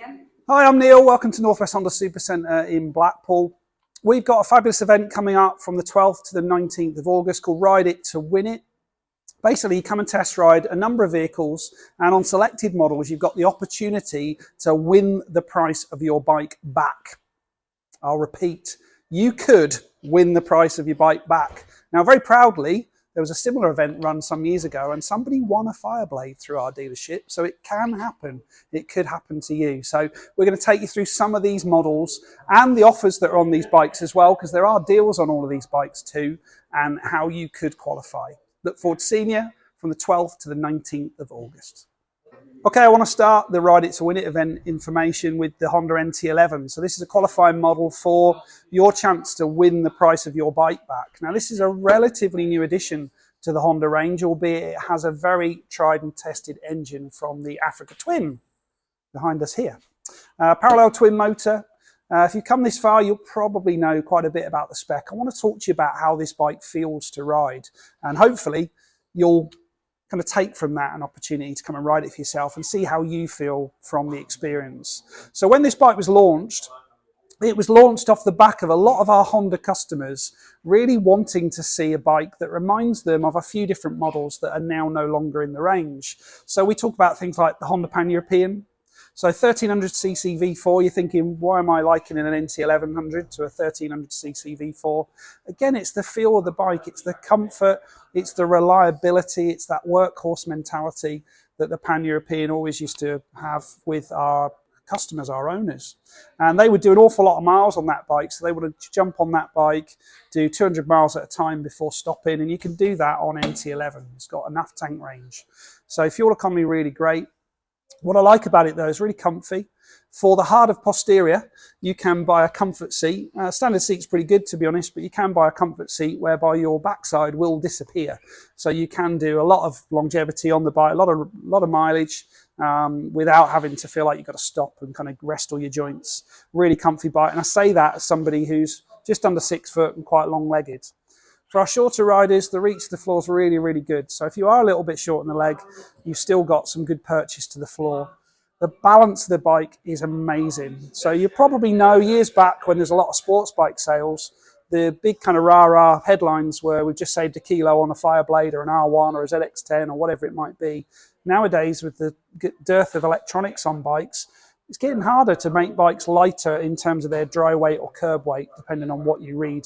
Hi, I'm Neil. Welcome to Northwest Honda Supercentre in Blackpool. We've got a fabulous event coming up from the 12th to the 19th of August called Ride It to Win It. Basically, you come and test ride a number of vehicles, and on selected models, you've got the opportunity to win the price of your bike back. I'll repeat, you could win the price of your bike back. Now, very proudly, there was a similar event run some years ago and somebody won a Fireblade through our dealership. So it can happen. It could happen to you. So we're going to take you through some of these models and the offers that are on these bikes as well, because there are deals on all of these bikes too, and how you could qualify. Look forward to seeing you from the 12th to the 19th of August. Okay, I want to start the Ride It to Win It event information with the Honda NT11. So this is a qualifying model for your chance to win the price of your bike back. Now this is a relatively new addition to the Honda range, albeit it has a very tried and tested engine from the Africa Twin behind us here. Parallel twin motor. If you've come this far, you'll probably know quite a bit about the spec. I want to talk to you about how this bike feels to ride, and hopefully you'll kind of take from that an opportunity to come and ride it for yourself and see how you feel from the experience. So when this bike was launched, it was launched off the back of a lot of our Honda customers really wanting to see a bike that reminds them of a few different models that are now no longer in the range. So we talk about things like the Honda Pan-European. So 1300cc V4, you're thinking, why am I likening an NT1100 to a 1300cc V4? Again, it's the feel of the bike, it's the comfort, it's the reliability, it's that workhorse mentality that the Pan-European always used to have with our customers, our owners. And they would do an awful lot of miles on that bike, so they would jump on that bike, do 200 miles at a time before stopping, and you can do that on NT11. It's got enough tank range. So fuel economy, really great. What I like about it though is really comfy. For the hard of posterior, you can buy a comfort seat. Standard seat's pretty good to be honest, but you can buy a comfort seat whereby your backside will disappear. So you can do a lot of longevity on the bike, a lot of mileage without having to feel like you've got to stop and kind of rest all your joints. Really comfy bike, and I say that as somebody who's just under 6 foot and quite long-legged. For our shorter riders, the reach to the floor is really, really good. So if you are a little bit short in the leg, you've still got some good purchase to the floor. The balance of the bike is amazing. So you probably know years back when there's a lot of sports bike sales, the big kind of rah-rah headlines were we've just saved a kilo on a Fireblade or an R1 or a ZX10 or whatever it might be. Nowadays, with the dearth of electronics on bikes, it's getting harder to make bikes lighter in terms of their dry weight or curb weight, depending on what you read.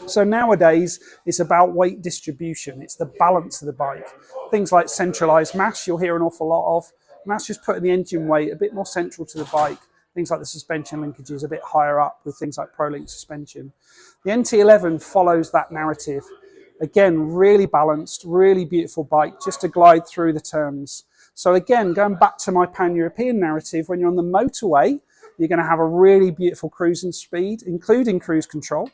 So nowadays, it's about weight distribution. It's the balance of the bike. Things like centralized mass, you'll hear an awful lot of. And that's just putting the engine weight a bit more central to the bike. Things like the suspension linkages a bit higher up with things like ProLink suspension. The NT11 follows that narrative. Again, really balanced, really beautiful bike, just to glide through the turns. So again, going back to my Pan-European narrative, when you're on the motorway, you're going to have a really beautiful cruising speed, including cruise control.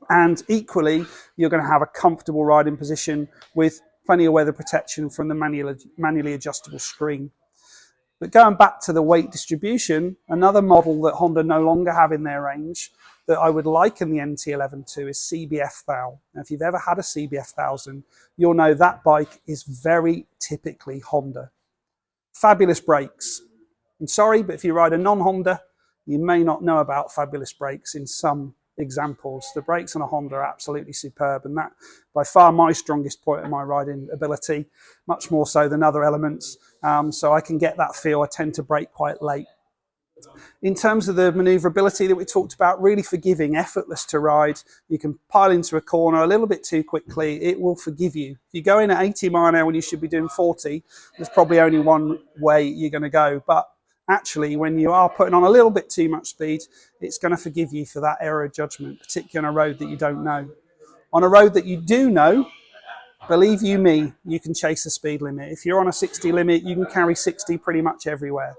And equally, you're going to have a comfortable riding position with plenty of weather protection from the manually adjustable screen. But going back to the weight distribution, another model that Honda no longer have in their range that I would liken the NT11 to is CBF 1000. Now, if you've ever had a CBF 1000, you'll know that bike is very typically Honda. Fabulous brakes. I'm sorry, but if you ride a non-Honda, you may not know about fabulous brakes in some examples. The brakes on a Honda are absolutely superb, and that by far my strongest point of my riding ability, much more so than other elements. So I can get that feel. I tend to brake quite late. In terms of the manoeuvrability that we talked about, really forgiving, effortless to ride. You can pile into a corner a little bit too quickly, it will forgive you. If you go in at 80 miles an hour when you should be doing 40, there's probably only one way you're going to go. But actually, when you are putting on a little bit too much speed, it's going to forgive you for that error of judgment, particularly on a road that you don't know. On a road that you do know, believe you me, you can chase the speed limit. If you're on a 60 limit, you can carry 60 pretty much everywhere.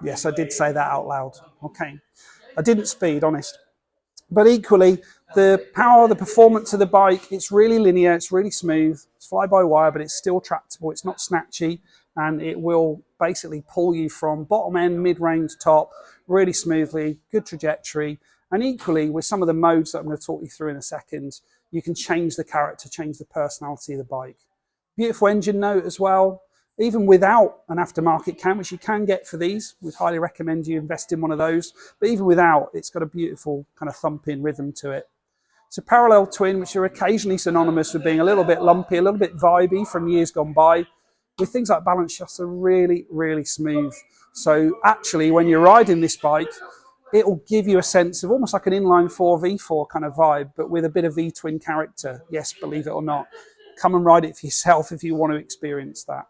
Yes, I did say that out loud. Okay. I didn't speed, honest. But equally, the power, the performance of the bike, it's really linear, it's really smooth, it's fly-by-wire, but it's still tractable, it's not snatchy, and it will basically pull you from bottom end, mid-range, top, really smoothly, good trajectory. And equally, with some of the modes that I'm going to talk you through in a second, you can change the character, change the personality of the bike. Beautiful engine note as well. even without an aftermarket cam, which you can get for these. We'd highly recommend you invest in one of those. But even without, it's got a beautiful kind of thumping rhythm to it. It's a parallel twin, which are occasionally synonymous with being a little bit lumpy, a little bit vibey from years gone by. With things like balance shafts are really, really smooth. So actually, when you're riding this bike, it'll give you a sense of almost like an inline 4 V4 kind of vibe, but with a bit of V-twin character. Yes, believe it or not. Come and ride it for yourself if you want to experience that.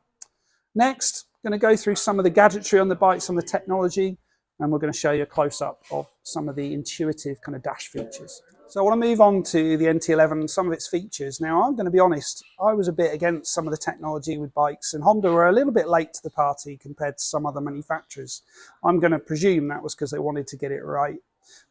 Next, I'm going to go through some of the gadgetry on the bike, some of the technology, and we're going to show you a close-up of some of the intuitive kind of dash features. So I want to move on to the NT11 and some of its features. Now, I'm going to be honest, I was a bit against some of the technology with bikes, and Honda were a little bit late to the party compared to some other manufacturers. I'm going to presume that was because they wanted to get it right.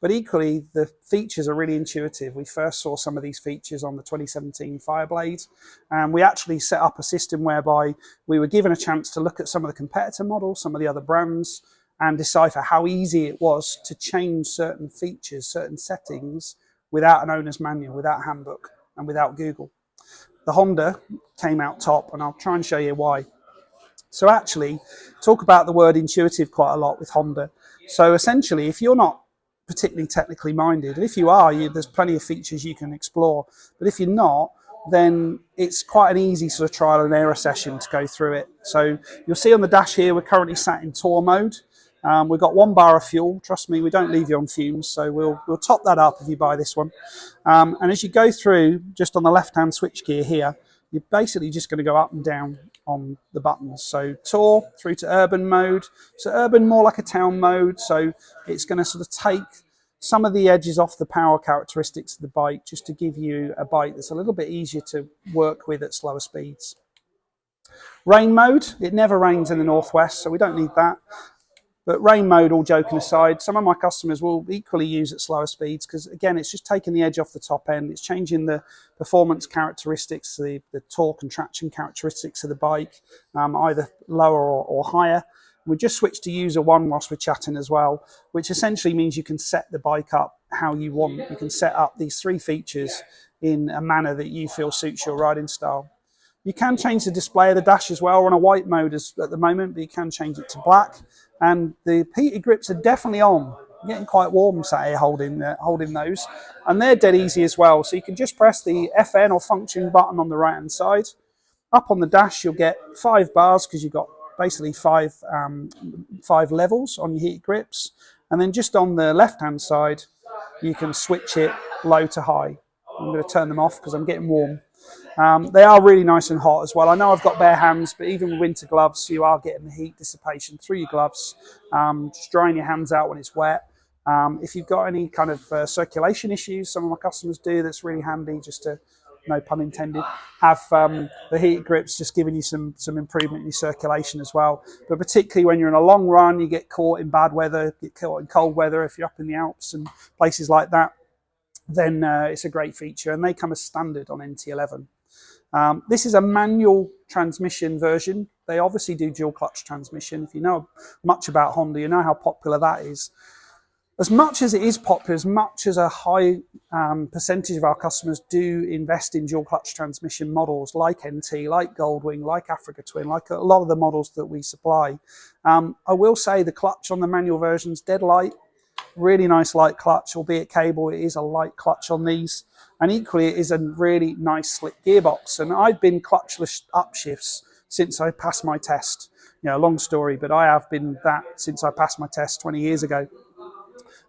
But equally, the features are really intuitive. We first saw some of these features on the 2017 Fireblade, and we actually set up a system whereby we were given a chance to look at some of the competitor models, some of the other brands, and decipher how easy it was to change certain features, certain settings, without an owner's manual, without a handbook, and without Google. The Honda came out top, and I'll try and show you why. So actually, talk about the word intuitive quite a lot with Honda. So essentially, if you're not particularly technically minded, and if you are, there's plenty of features you can explore, but if you're not, then it's quite an easy sort of trial and error session to go through it. So you'll see on the dash here, we're currently sat in tour mode. We've got 1 bar of fuel. Trust me, we don't leave you on fumes, so we'll top that up if you buy this one. And as you go through, just on the left-hand switch gear here, you're basically just going to go up and down on the buttons. So tour through to urban mode. So urban more like a town mode. So it's going to sort of take some of the edges off the power characteristics of the bike just to give you a bike that's a little bit easier to work with at slower speeds. Rain mode, it never rains in the northwest, so we don't need that. But rain mode, all joking aside, some of my customers will equally use at slower speeds because, again, it's just taking the edge off the top end. It's changing the performance characteristics, the torque and traction characteristics of the bike, either lower or higher. We just switched to user 1 whilst we're chatting as well, which essentially means you can set the bike up how you want. You can set up these 3 features in a manner that you feel suits your riding style. You can change the display of the dash as well. We're on a white mode at the moment, but you can change it to black. And the heated grips are definitely on. I'm getting quite warm sat here holding those. And they're dead easy as well. So you can just press the FN or function button on the right-hand side. Up on the dash, you'll get 5 bars because you've got basically 5 levels on your heated grips. And then just on the left-hand side, you can switch it low to high. I'm going to turn them off because I'm getting warm. They are really nice and hot as well. I know I've got bare hands, but even with winter gloves, you are getting the heat dissipation through your gloves, just drying your hands out when it's wet. If you've got any kind of circulation issues, some of my customers do, that's really handy just to, no pun intended, have the heat grips just giving you some improvement in your circulation as well. But particularly when you're in a long run, you get caught in bad weather, get caught in cold weather if you're up in the Alps and places like that, then it's a great feature, and they come as standard on NT11. This is a manual transmission version. They obviously do dual clutch transmission. If you know much about Honda, you know how popular that is. As much as it is popular, as much as a high percentage of our customers do invest in dual clutch transmission models like NT, like Goldwing, like Africa Twin, like a lot of the models that we supply, I will say the clutch on the manual version's dead light. Really nice light clutch, albeit cable, it is a light clutch on these. And equally, it is a really nice slick gearbox. And I've been clutchless upshifts since I passed my test. You know, long story, but I have been that since I passed my test 20 years ago.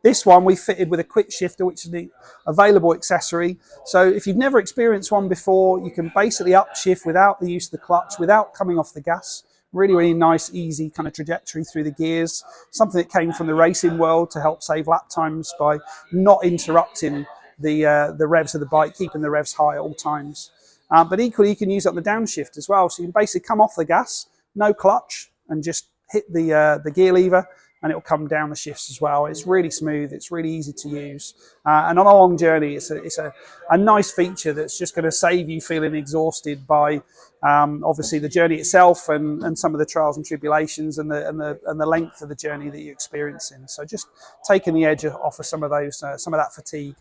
This one we fitted with a quick shifter, which is the available accessory. So if you've never experienced one before, you can basically upshift without the use of the clutch, without coming off the gas. Really, really nice, easy kind of trajectory through the gears. Something that came from the racing world to help save lap times by not interrupting the revs of the bike, keeping the revs high at all times. But equally, you can use it on the downshift as well. So you can basically come off the gas, no clutch, and just hit the gear lever, and it'll come down the shifts as well. It's really smooth, it's really easy to use. And on a long journey, it's a nice feature that's just going to save you feeling exhausted by obviously the journey itself and some of the trials and tribulations and the length of the journey that you're experiencing. So just taking the edge off of some of that fatigue.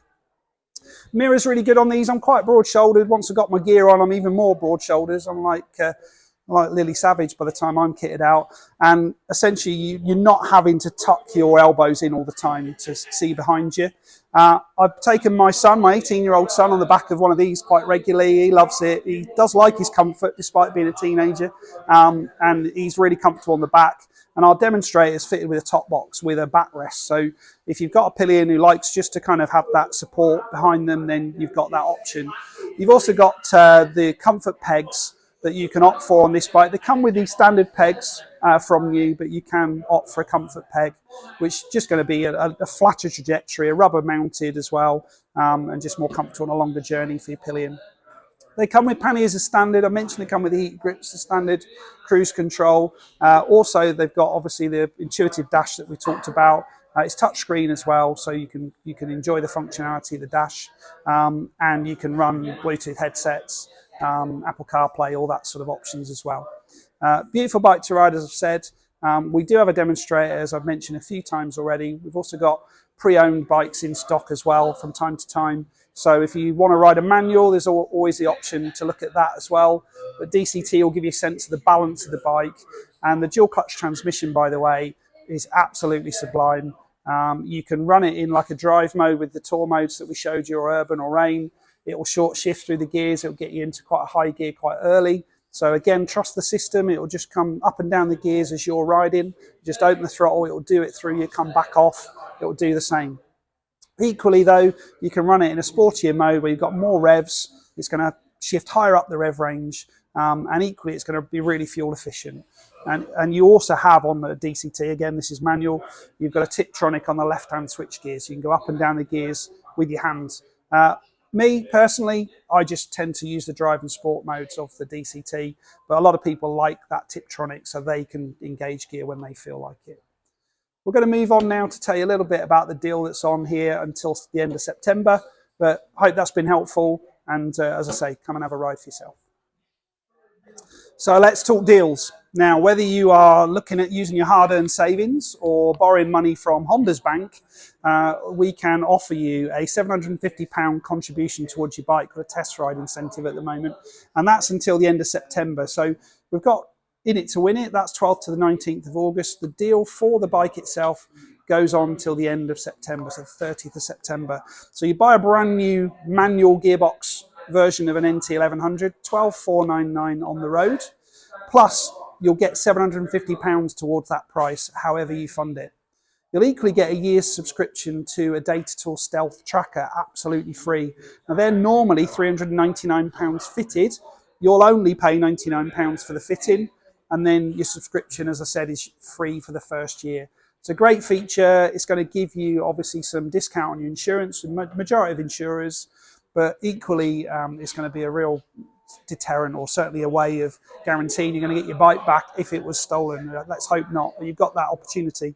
Mirror's really good on these. I'm quite broad-shouldered. Once I've got my gear on, I'm even more broad-shouldered. I'm like like Lily Savage by the time I'm kitted out. And essentially you're not having to tuck your elbows in all the time to see behind you. I've taken my son, my 18-year-old son, on the back of one of these quite regularly. He loves it. He does like his comfort despite being a teenager, and he's really comfortable on the back. And our demonstrator is fitted with a top box with a backrest. So if you've got a pillion who likes just to kind of have that support behind them, then you've got that option. You've also got the comfort pegs that you can opt for on this bike. They come with these standard pegs from you, but you can opt for a comfort peg, which is just going to be a flatter trajectory, a rubber mounted as well, and just more comfortable on a longer journey for your pillion. They come with panniers as standard. I mentioned they come with the heat grips as standard, cruise control. Also, they've got obviously the intuitive dash that we talked about. It's touchscreen as well, so you can enjoy the functionality of the dash, and you can run Bluetooth headsets, Apple CarPlay, all that sort of options as well. Beautiful bike to ride, as I've said. We do have a demonstrator, as I've mentioned a few times already. We've also got pre-owned bikes in stock as well from time to time. So if you want to ride a manual, there's always the option to look at that as well. But DCT will give you a sense of the balance of the bike. And the dual clutch transmission, by the way, is absolutely sublime. You can run it in like a drive mode with the tour modes that we showed you, or urban or rain. It will short shift through the gears. It will get you into quite a high gear quite early. So again, trust the system. It will just come up and down the gears as you're riding. Just open the throttle. It will do it through you. Come back off. It will do the same. Equally though, you can run it in a sportier mode where you've got more revs. It's going to shift higher up the rev range, and equally it's going to be really fuel efficient. And you also have on the DCT, again this is manual, you've got a Tiptronic on the left hand switch gear, so you can go up and down the gears with your hands. Me personally, I just tend to use the drive and sport modes of the DCT, but a lot of people like that Tiptronic so they can engage gear when they feel like it. We're going to move on now to tell you a little bit about the deal that's on here until the end of September, but I hope that's been helpful, and as I say, come and have a ride for yourself. So let's talk deals. Now, whether you are looking at using your hard-earned savings or borrowing money from Honda's bank, we can offer you a £750 contribution towards your bike with a test ride incentive at the moment, and that's until the end of September. So we've got in it to win it. That's 12th to the 19th of August. The deal for the bike itself goes on till the end of September, so 30th of September. So you buy a brand new manual gearbox version of an NT1100, 12,499 on the road, plus you'll get £750 towards that price, however you fund it. You'll equally get a year's subscription to a Data Tool Stealth tracker, absolutely free. Now they're normally £399 fitted. You'll only pay £99 for the fitting, and then your subscription, as I said, is free for the first year. It's a great feature. It's going to give you obviously some discount on your insurance, the majority of insurers, but equally it's going to be a real deterrent, or certainly a way of guaranteeing you're going to get your bike back if it was stolen. Let's hope not, but you've got that opportunity.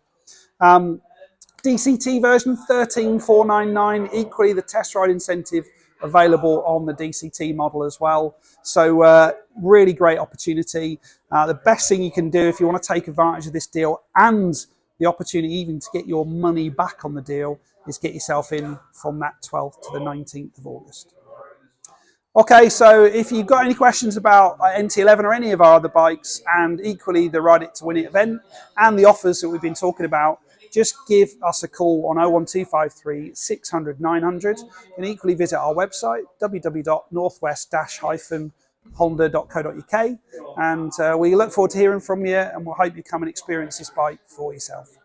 DCT version 13,499, equally the test ride incentive available on the DCT model as well. So really great opportunity. The best thing you can do if you want to take advantage of this deal and the opportunity even to get your money back on the deal is get yourself in from that 12th to the 19th of August. Okay, so if you've got any questions about NT11 or any of our other bikes, and equally the Ride It to Win It event and the offers that we've been talking about, just give us a call on 01253 600 900, and equally visit our website www.northwest-honda.co.uk, and we look forward to hearing from you, and we'll hope you come and experience this bike for yourself.